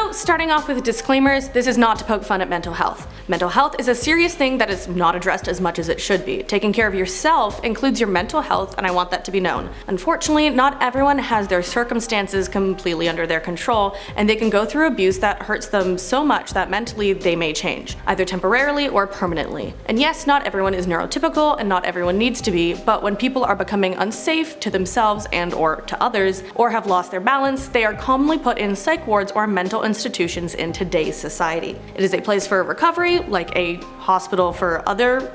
So starting off with disclaimers, this is not to poke fun at mental health. Mental health is a serious thing that is not addressed as much as it should be. Taking care of yourself includes your mental health, and I want that to be known. Unfortunately, not everyone has their circumstances completely under their control, and they can go through abuse that hurts them so much that mentally they may change, either temporarily or permanently. And yes, not everyone is neurotypical and not everyone needs to be, but when people are becoming unsafe to themselves and or to others, or have lost their balance, they are commonly put in psych wards or mental institutions in today's society. It is a place for recovery, like a hospital for other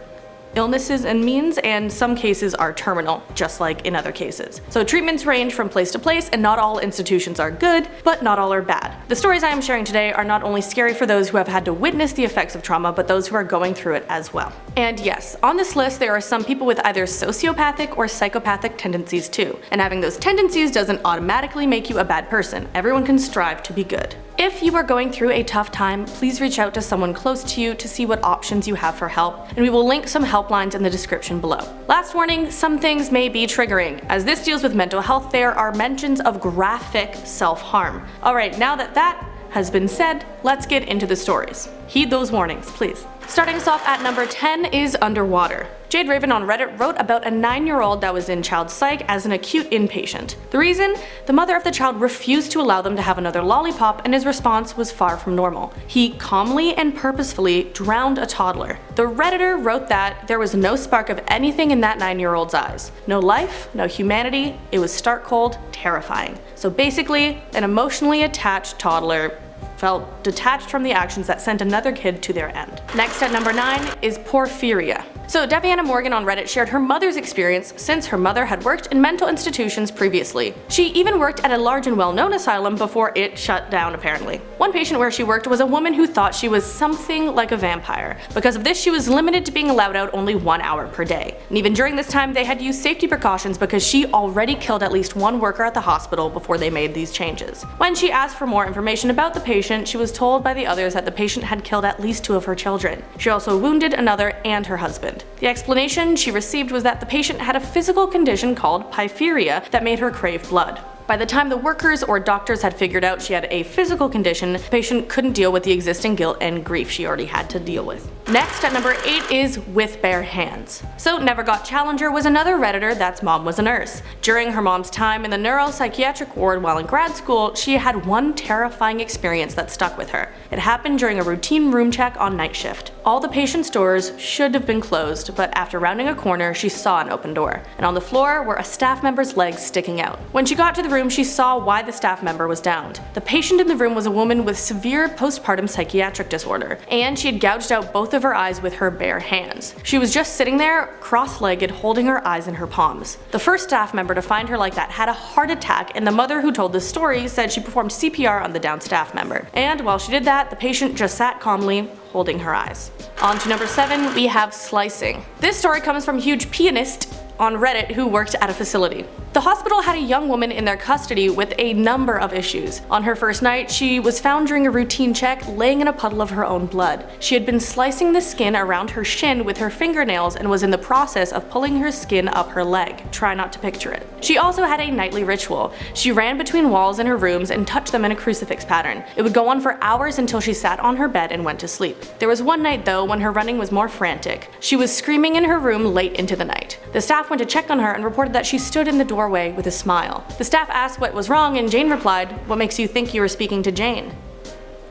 illnesses and means, and some cases are terminal, just like in other cases. So treatments range from place to place, and not all institutions are good, but not all are bad. The stories I am sharing today are not only scary for those who have had to witness the effects of trauma, but those who are going through it as well. And yes, on this list there are some people with either sociopathic or psychopathic tendencies too, and having those tendencies doesn't automatically make you a bad person. Everyone can strive to be good. If you are going through a tough time, please reach out to someone close to you to see what options you have for help, and we will link some helplines in the description below. Last warning, some things may be triggering. As this deals with mental health, there are mentions of graphic self-harm. Alright, now that has been said, let's get into the stories. Heed those warnings, please. Starting us off at number 10 is underwater. Jade Raven on Reddit wrote about a 9-year-old that was in child psych as an acute inpatient. The reason? The mother of the child refused to allow them to have another lollipop, and his response was far from normal. He calmly and purposefully drowned a toddler. The Redditor wrote that there was no spark of anything in that 9-year-old's eyes. No life, no humanity, it was stark cold, terrifying. So basically, an emotionally attached toddler felt detached from the actions that sent another kid to their end. Next at number 9 is PORPHYRIA. So Deviana Morgan on Reddit shared her mother's experience since her mother had worked in mental institutions previously. She even worked at a large and well-known asylum before it shut down apparently. One patient where she worked was a woman who thought she was something like a vampire. Because of this, she was limited to being allowed out only 1 hour per day. And even during this time, they had used safety precautions because she already killed at least one worker at the hospital before they made these changes. When she asked for more information about the patient, she was told by the others that the patient had killed at least 2 of her children. She also wounded another and her husband. The explanation she received was that the patient had a physical condition called PORPHYRIA that made her crave blood. By the time the workers or doctors had figured out she had a physical condition, the patient couldn't deal with the existing guilt and grief she already had to deal with. Next at number 8 is with bare hands. So Never Got Challenger was another Redditor that's mom was a nurse. During her mom's time in the neuropsychiatric ward while in grad school, she had one terrifying experience that stuck with her. It happened during a routine room check on night shift. All the patient's doors should have been closed, but after rounding a corner, she saw an open door, and on the floor were a staff member's legs sticking out. When she got to the room, she saw why the staff member was downed. The patient in the room was a woman with severe postpartum psychiatric disorder, and she had gouged out both of her eyes with her bare hands. She was just sitting there, cross-legged, holding her eyes in her palms. The first staff member to find her like that had a heart attack, and the mother who told this story said she performed CPR on the downed staff member. And while she did that, the patient just sat calmly, holding her eyes. On to number 7, we have slicing. This story comes from Huge Pianist on Reddit who worked at a facility. The hospital had a young woman in their custody with a number of issues. On her first night, she was found during a routine check laying in a puddle of her own blood. She had been slicing the skin around her shin with her fingernails and was in the process of pulling her skin up her leg. Try not to picture it. She also had a nightly ritual. She ran between walls in her rooms and touched them in a crucifix pattern. It would go on for hours until she sat on her bed and went to sleep. There was one night though when her running was more frantic. She was screaming in her room late into the night. The staff went to check on her and reported that she stood in the doorway with a smile. The staff asked what was wrong and Jane replied, "What makes you think you were speaking to Jane?"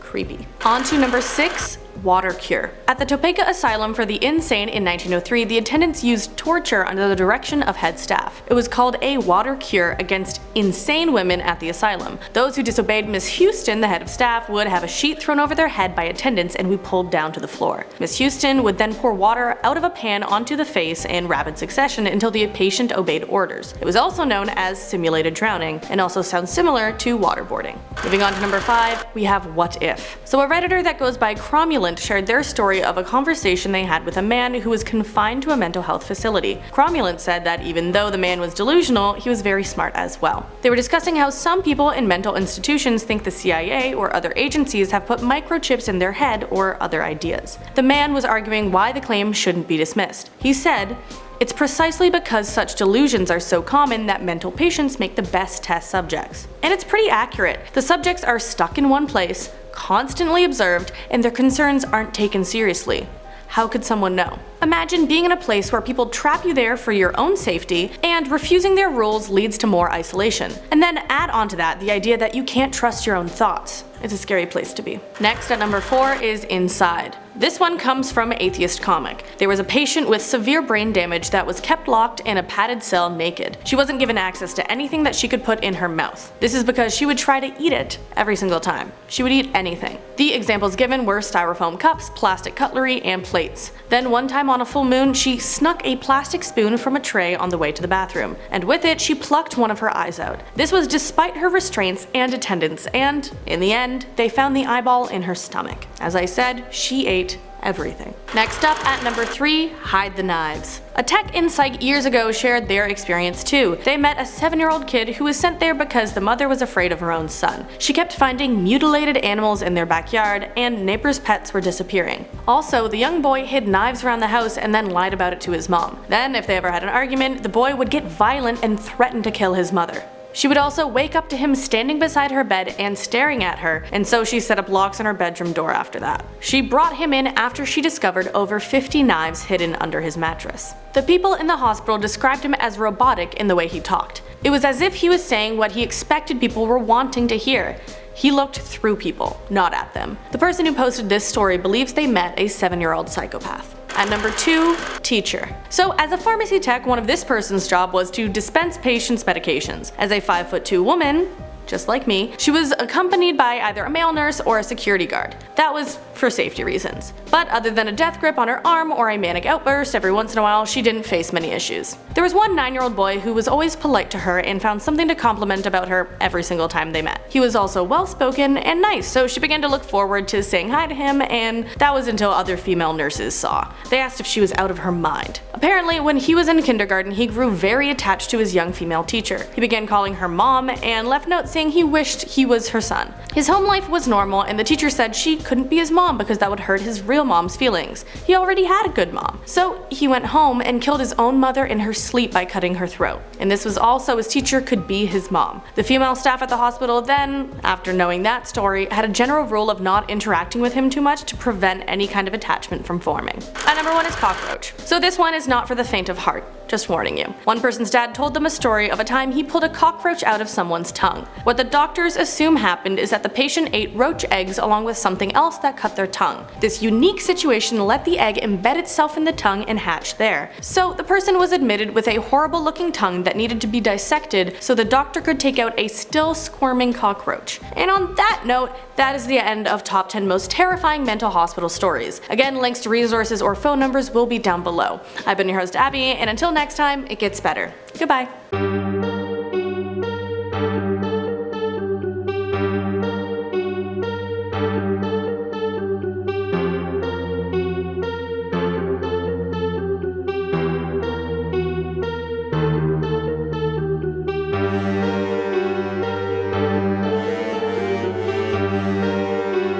Creepy. On to number 6, water cure. At the Topeka Asylum for the Insane in 1903, the attendants used torture under the direction of head staff. It was called a water cure against insane women at the asylum. Those who disobeyed Miss Houston, the head of staff, would have a sheet thrown over their head by attendants and be pulled down to the floor. Miss Houston would then pour water out of a pan onto the face in rapid succession until the patient obeyed orders. It was also known as simulated drowning and also sounds similar to waterboarding. Moving on to number 5, we have what if. So a Redditor that goes by Cromulent shared their story of a conversation they had with a man who was confined to a mental health facility. Cromulent said that even though the man was delusional, he was very smart as well. They were discussing how some people in mental institutions think the CIA or other agencies have put microchips in their head or other ideas. The man was arguing why the claim shouldn't be dismissed. He said, "It's precisely because such delusions are so common that mental patients make the best test subjects." And it's pretty accurate. The subjects are stuck in one place, constantly observed, and their concerns aren't taken seriously. How could someone know? Imagine being in a place where people trap you there for your own safety, and refusing their rules leads to more isolation. And then add onto that the idea that you can't trust your own thoughts. It's a scary place to be. Next at number 4 is Inside. This one comes from Atheist Comic. There was a patient with severe brain damage that was kept locked in a padded cell naked. She wasn't given access to anything that she could put in her mouth. This is because she would try to eat it every single time. She would eat anything. The examples given were styrofoam cups, plastic cutlery, and plates. Then one time on a full moon, she snuck a plastic spoon from a tray on the way to the bathroom, and with it she plucked one of her eyes out. This was despite her restraints and attendants, and in the end, they found the eyeball in her stomach. As I said, she ate everything. Next up at number 3, Hide the Knives. A tech in psych years ago shared their experience too. They met a 7-year-old kid who was sent there because the mother was afraid of her own son. She kept finding mutilated animals in their backyard, and neighbors' pets were disappearing. Also, the young boy hid knives around the house and then lied about it to his mom. Then, if they ever had an argument, the boy would get violent and threaten to kill his mother. She would also wake up to him standing beside her bed and staring at her, and so she set up locks on her bedroom door after that. She brought him in after she discovered over 50 knives hidden under his mattress. The people in the hospital described him as robotic in the way he talked. It was as if he was saying what he expected people were wanting to hear. He looked through people, not at them. The person who posted this story believes they met a 7-year-old psychopath. At number 2, Teacher. So as a pharmacy tech, one of this person's job was to dispense patients' medications. As a 5'2" woman, just like me, she was accompanied by either a male nurse or a security guard. That was for safety reasons. But other than a death grip on her arm or a manic outburst every once in a while, she didn't face many issues. There was one 9-year-old boy who was always polite to her and found something to compliment about her every single time they met. He was also well-spoken and nice, so she began to look forward to saying hi to him, and that was until other female nurses saw. They asked if she was out of her mind. Apparently, when he was in kindergarten, he grew very attached to his young female teacher. He began calling her mom and left notes saying he wished he was her son. His home life was normal, and the teacher said she couldn't be his mom because that would hurt his real mom's feelings. He already had a good mom. So he went home and killed his own mother in her sleep by cutting her throat. And this was all so his teacher could be his mom. The female staff at the hospital then, after knowing that story, had a general rule of not interacting with him too much to prevent any kind of attachment from forming. At number 1 is Cockroach. So this one is not for the faint of heart. Just warning you. One person's dad told them a story of a time he pulled a cockroach out of someone's tongue. What the doctors assume happened is that the patient ate roach eggs along with something else that cut their tongue. This unique situation let the egg embed itself in the tongue and hatch there. So the person was admitted with a horrible looking tongue that needed to be dissected so the doctor could take out a still squirming cockroach. And on that note, that is the end of top 10 most terrifying mental hospital stories. Again, links to resources or phone numbers will be down below. I've been your host Abby, and until next time, it gets better. Goodbye.